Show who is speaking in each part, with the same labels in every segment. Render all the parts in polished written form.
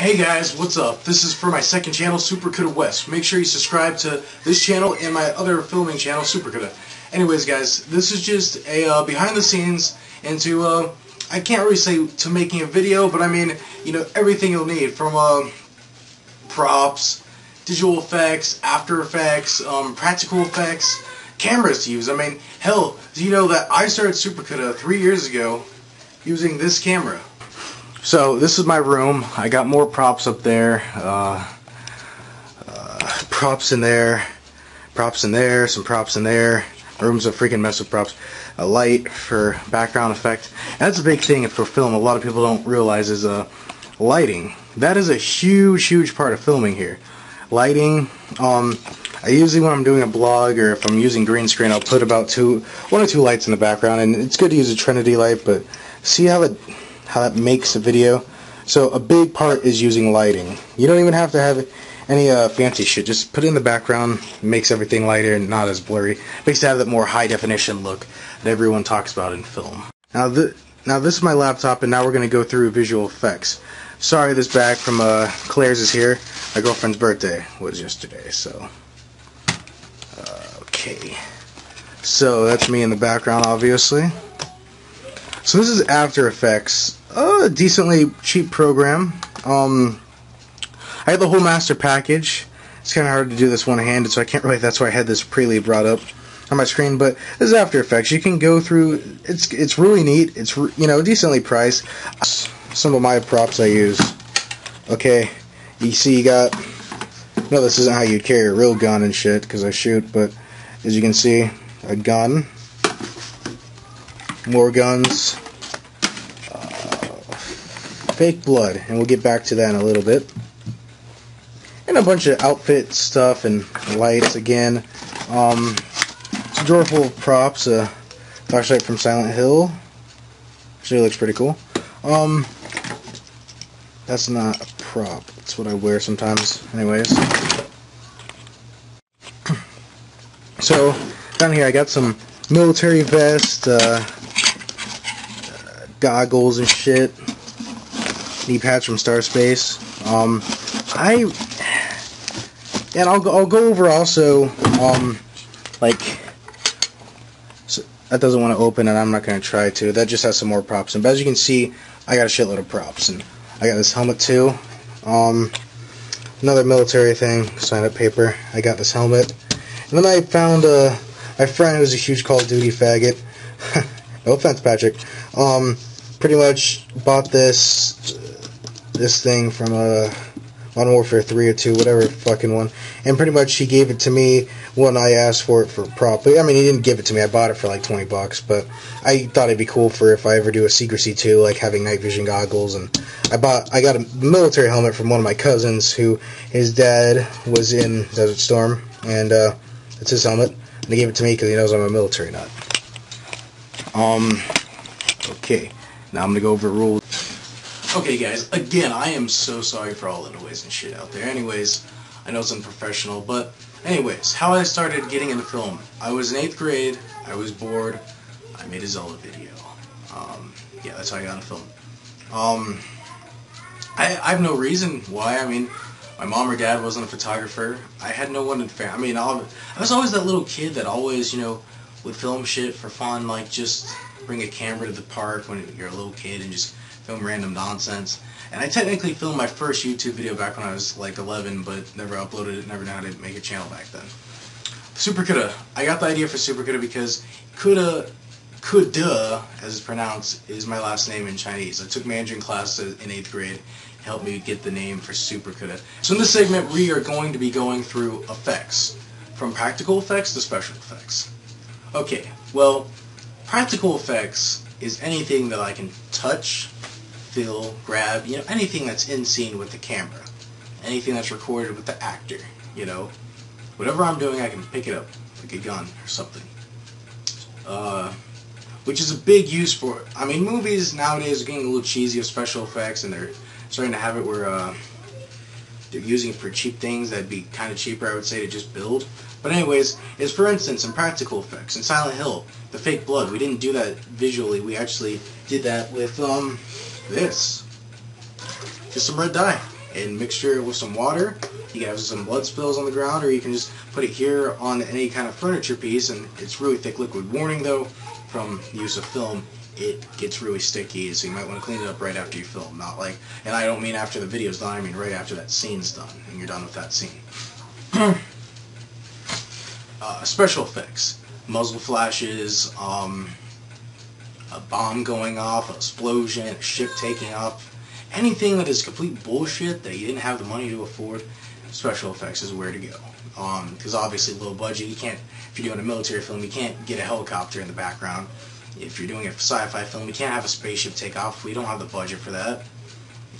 Speaker 1: Hey guys, what's up? This is for my second channel, Supercoulda West. Make sure you subscribe to this channel and my other filming channel, Supercoulda. Anyways guys, this is just a behind the scenes into, I can't really say to making a video, but I mean, you know, everything you'll need from props, digital effects, After Effects, practical effects, cameras to use. I mean, hell, do you know that I started Supercoulda 3 years ago using this camera? So this is my room. I got more props up there, props in there, some props in there. My room's a freaking mess with props. A light for background effect. And that's a big thing for film. A lot of people don't realize is lighting. That is a huge part of filming here. Lighting. I usually when I'm doing a blog or if I'm using green screen, I'll put about one or two lights in the background, and it's good to use a Trinity light. But see how that makes a video. So a big part is using lighting. You don't even have to have any fancy shit. Just put it in the background. It makes everything lighter and not as blurry. It makes it have that more high definition look that everyone talks about in film. Now this is my laptop, and now we're going to go through visual effects. Sorry, this bag from Claire's is here. My girlfriend's birthday was yesterday, so okay. So that's me in the background, obviously. So this is After Effects, a decently cheap program. I have the whole master package. It's kind of hard to do this one-handed, so I can't really. That's why I had this preload brought up on my screen. But this is After Effects. You can go through. It's really neat. It's decently priced. Some of my props I use. Okay, you see, you got. No, this isn't how you carry a real gun and shit because I shoot. But as you can see, a gun. More guns, fake blood, and we'll get back to that in a little bit. And a bunch of outfit stuff and lights again. It's a drawer full of props. A flashlight from Silent Hill. Actually looks pretty cool. That's not a prop. That's what I wear sometimes. Anyways. So down here I got some military vest. Goggles and shit. Knee pads from Starspace. I'll go over also so that doesn't want to open, and I'm not going to try to. That just has some more props. And as you can see, I got a shitload of props, and I got this helmet too. Another military thing, sign up paper. I got this helmet, and then I found my friend who's a huge Call of Duty faggot. No offense, Patrick. Pretty much bought this thing from Modern Warfare 3 or 2, whatever fucking one, and pretty much he gave it to me when I asked for it for prop. I mean, he didn't give it to me. I bought it for like $20, but I thought it'd be cool for if I ever do a Secrecy 2, like having night vision goggles. And I got a military helmet from one of my cousins who his dad was in Desert Storm, and it's his helmet, and he gave it to me because he knows I'm a military nut. Okay. Now I'm going to go over rules. Okay guys, again, I am so sorry for all the noise and shit out there. Anyways, I know it's unprofessional, but anyways, how I started getting into film. I was in 8th grade, I was bored, I made a Zelda video. Yeah, that's how I got into film. I have no reason why. I mean, my mom or dad wasn't a photographer. I had no one in family. I mean, I was always that little kid that always, would film shit for fun, like just bring a camera to the park when you're a little kid and just film random nonsense. And I technically filmed my first YouTube video back when I was like 11, but never uploaded it, never knew how to make a channel back then. Supercoulda. I got the idea for Supercoulda because Coulda, as it's pronounced, is my last name in Chinese. I took Mandarin classes in 8th grade. It helped me get the name for Supercoulda. So in this segment, we are going to be going through effects, from practical effects to special effects. Okay, well, practical effects is anything that I can touch, feel, grab, anything that's in scene with the camera. Anything that's recorded with the actor, Whatever I'm doing, I can pick it up, like a gun or something. Which is a big use for, I mean, movies nowadays are getting a little cheesy with special effects, and they're starting to have it where they're using it for cheap things that'd be kind of cheaper, I would say, to just build. But anyways, is for instance in practical effects. In Silent Hill, the fake blood, we didn't do that visually. We actually did that with this. Just some red dye. and mixture it with some water. You can have some blood spills on the ground, or you can just put it here on any kind of furniture piece, and it's really thick liquid. Warning though, from the use of film, it gets really sticky, so you might want to clean it up right after you film. Not like, and I don't mean after the video's done, I mean right after that scene's done, and you're done with that scene. Special effects. Muzzle flashes, a bomb going off, an explosion, a ship taking off, anything that is complete bullshit that you didn't have the money to afford, special effects is where to go. Because obviously low budget, you can't, if you're doing a military film, you can't get a helicopter in the background. If you're doing a sci-fi film, you can't have a spaceship take off. We don't have the budget for that.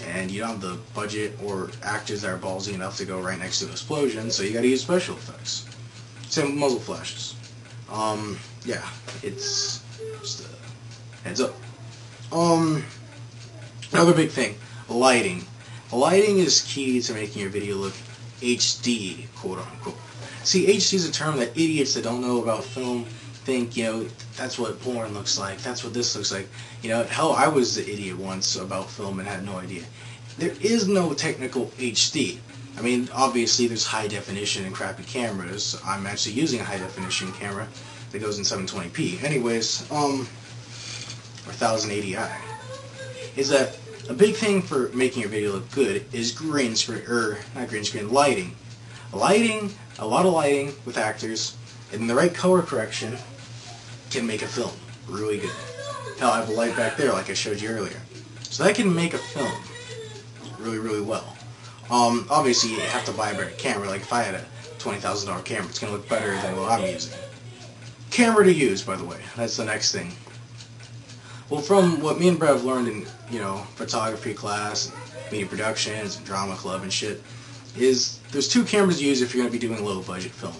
Speaker 1: And you don't have the budget or actors that are ballsy enough to go right next to an explosion, so you gotta use special effects. Same with muzzle flashes. Yeah, it's just a heads up. Another big thing, lighting. Lighting is key to making your video look HD, quote unquote. See, HD is a term that idiots that don't know about film think, you know, that's what porn looks like, that's what this looks like. You know, hell, I was the idiot once about film and had no idea. There is no technical HD. I mean, obviously there's high definition and crappy cameras. I'm actually using a high definition camera that goes in 720p. Anyways, or 1080i. Is that a big thing for making your video look good is green screen, or not green screen, lighting. Lighting, a lot of lighting with actors, and the right color correction can make a film really good. Hell, I have a light back there like I showed you earlier. So that can make a film really, really well. Obviously you have to buy a better camera. Like if I had a $20,000 camera, it's going to look better than what I'm using. Camera to use, by the way. That's the next thing. Well, from what me and Brett have learned in, you know, photography class, media productions, and drama club and shit, is there's two cameras to use if you're going to be doing low budget film.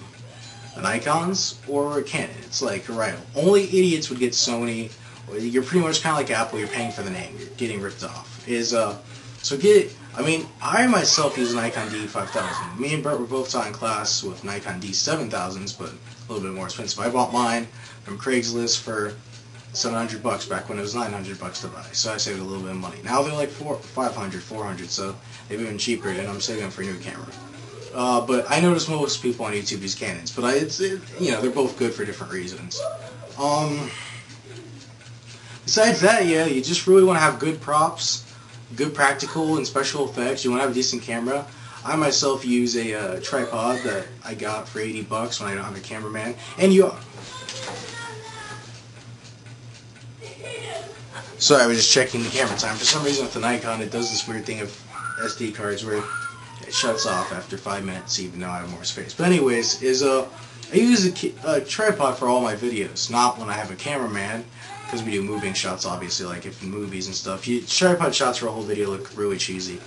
Speaker 1: A Nikon's or a Canon. It's like, right, only idiots would get Sony. You're pretty much kind of like Apple, you're paying for the name. You're getting ripped off. So get it. I mean, I myself use a Nikon D5000. Me and Brett were both taught in class with Nikon D7000s, but a little bit more expensive. I bought mine from Craigslist for $700 back when it was $900 to buy, so I saved a little bit of money. Now they're like $500, $400, so they've been cheaper, and I'm saving them for a new camera. But I notice most people on YouTube use Canons, but you know, they're both good for different reasons. Besides that, yeah, you just really want to have good props, good practical and special effects. You want to have a decent camera. I myself use a tripod that I got for $80 when I don't have a cameraman. And sorry, I was just checking the camera time. For some reason with the Nikon, it does this weird thing of SD cards where it shuts off after 5 minutes, even though I have more space. But anyways, I use a tripod for all my videos, not when I have a cameraman, because we do moving shots, obviously, like if in movies and stuff. Tripod shots for a whole video look really cheesy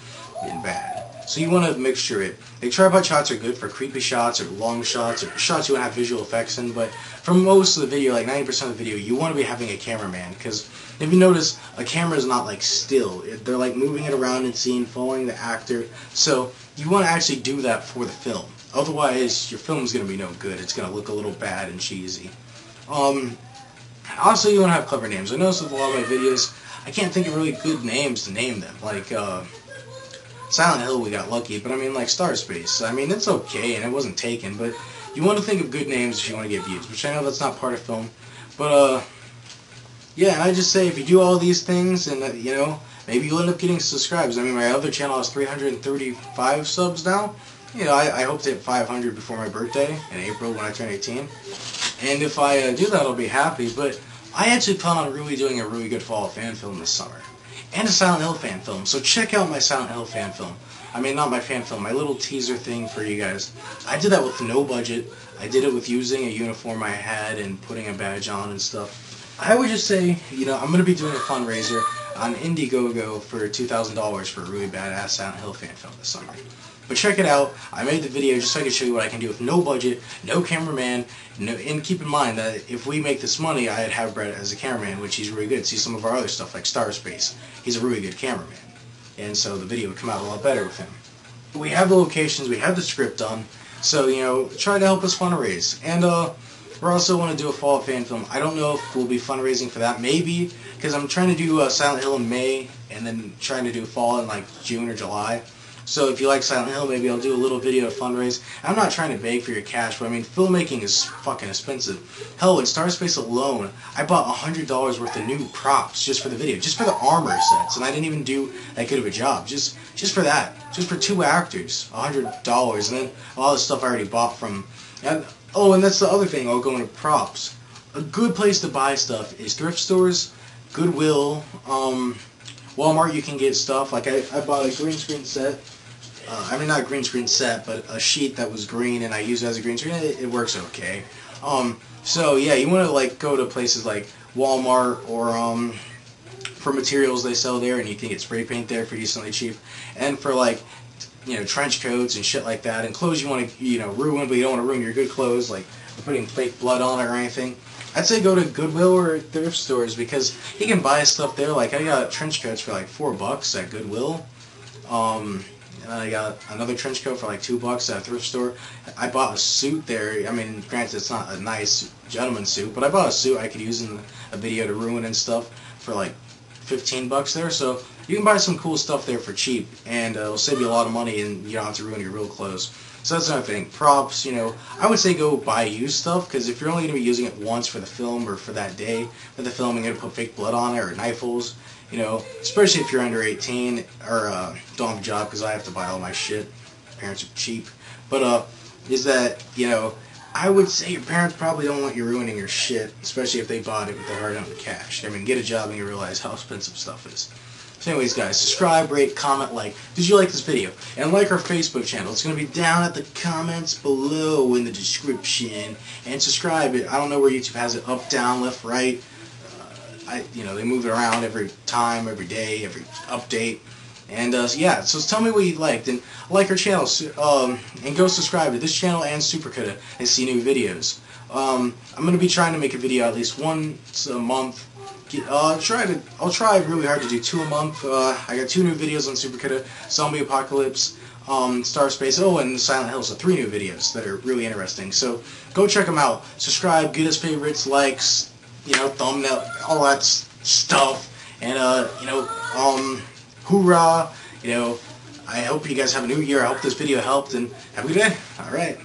Speaker 1: and bad. So you want to mixture it. Like, tripod shots are good for creepy shots or long shots or shots you want to have visual effects in, but for most of the video, like 90% of the video, you want to be having a cameraman, because if you notice, a camera is not like still. They're like moving it around and scene, following the actor. So you want to actually do that for the film. Otherwise, your film is going to be no good. It's going to look a little bad and cheesy. Also, you want to have clever names. I noticed with a lot of my videos, I can't think of really good names to name them. Like, Silent Hill, we got lucky, but I mean, like Starspace. I mean, it's okay, and it wasn't taken, but you want to think of good names if you want to get views, which I know that's not part of film. But, yeah, and I just say, if you do all these things, and, you know, maybe you'll end up getting subscribers. I mean, my other channel has 335 subs now. You know, I hope to hit 500 before my birthday in April when I turn 18. And if I do that, I'll be happy. But I actually plan on really doing a really good fall fan film this summer. And a Silent Hill fan film. So check out my Silent Hill fan film. I mean, not my fan film, my little teaser thing for you guys. I did that with no budget. I did it with using a uniform I had and putting a badge on and stuff. I would just say, you know, I'm going to be doing a fundraiser on Indiegogo for $2,000 for a really badass Silent Hill fan film this summer. But check it out. I made the video just so I could show you what I can do with no budget, no cameraman, and keep in mind that if we make this money, I'd have Brett as a cameraman, which he's really good. See some of our other stuff like Starspace. He's a really good cameraman. And so the video would come out a lot better with him. But we have the locations, we have the script done, so, you know, try to help us fundraise. And we also want to do a fall fan film. I don't know if we'll be fundraising for that. Maybe, because I'm trying to do Silent Hill in May, and then trying to do fall in like June or July. So if you like Silent Hill, maybe I'll do a little video to fundraise. I'm not trying to beg for your cash, but I mean, filmmaking is fucking expensive. Hell, in Starspace alone, I bought $100 worth of new props just for the video, just for the armor sets, and I didn't even do that good of a job. Just for that, just for 2 actors, $100, and then all the stuff I already bought from. And that's the other thing. I'll go into props. A good place to buy stuff is thrift stores, Goodwill, Walmart. You can get stuff like I bought a green screen set. I mean, not a green screen set, but a sheet that was green, and I used it as a green screen. It works okay. So yeah, you want to like go to places like Walmart or for materials they sell there, and you can get spray paint there for decently cheap. And for like, you know, trench coats and shit like that, and clothes you want to, you know, ruin, but you don't want to ruin your good clothes, like putting fake blood on it or anything. I'd say go to Goodwill or thrift stores because you can buy stuff there. Like I got trench coats for like $4 at Goodwill. And I got another trench coat for like $2 at a thrift store. I bought a suit there. I mean, granted, it's not a nice gentleman's suit, but I bought a suit I could use in a video to ruin and stuff for like $15 there. So you can buy some cool stuff there for cheap, and it'll save you a lot of money, and you don't have to ruin your real clothes. So that's another thing. Props, you know, I would say go buy used stuff, because if you're only going to be using it once for the film or for that day for the film, and you're going to put fake blood on it or knife holes, you know, especially if you're under 18 or don't have a job, because I have to buy all my shit. Parents are cheap. But, is that, you know, I would say your parents probably don't want you ruining your shit, especially if they bought it with their hard-earned cash. I mean, get a job and you realize how expensive stuff is. So anyways, guys, subscribe, rate, comment, like. Did you like this video? And like our Facebook channel. It's going to be down at the comments below in the description. And subscribe. I don't know where YouTube has it. Up, down, left, right. You know, they move it around every time, every day, every update. And yeah, so tell me what you liked, and like our channel, and go subscribe to this channel and Supercoda and see new videos. I'm gonna be trying to make a video at least once a month. I'll try really hard to do 2 a month. I got 2 new videos on Supercoda, Zombie Apocalypse, Starspace, and Silent Hill. So 3 new videos that are really interesting. So go check them out. Subscribe, get us favorites, likes, you know, thumbnail, all that stuff, and you know, hoorah! You know, I hope you guys have a new year. I hope this video helped, and have a good day. All right.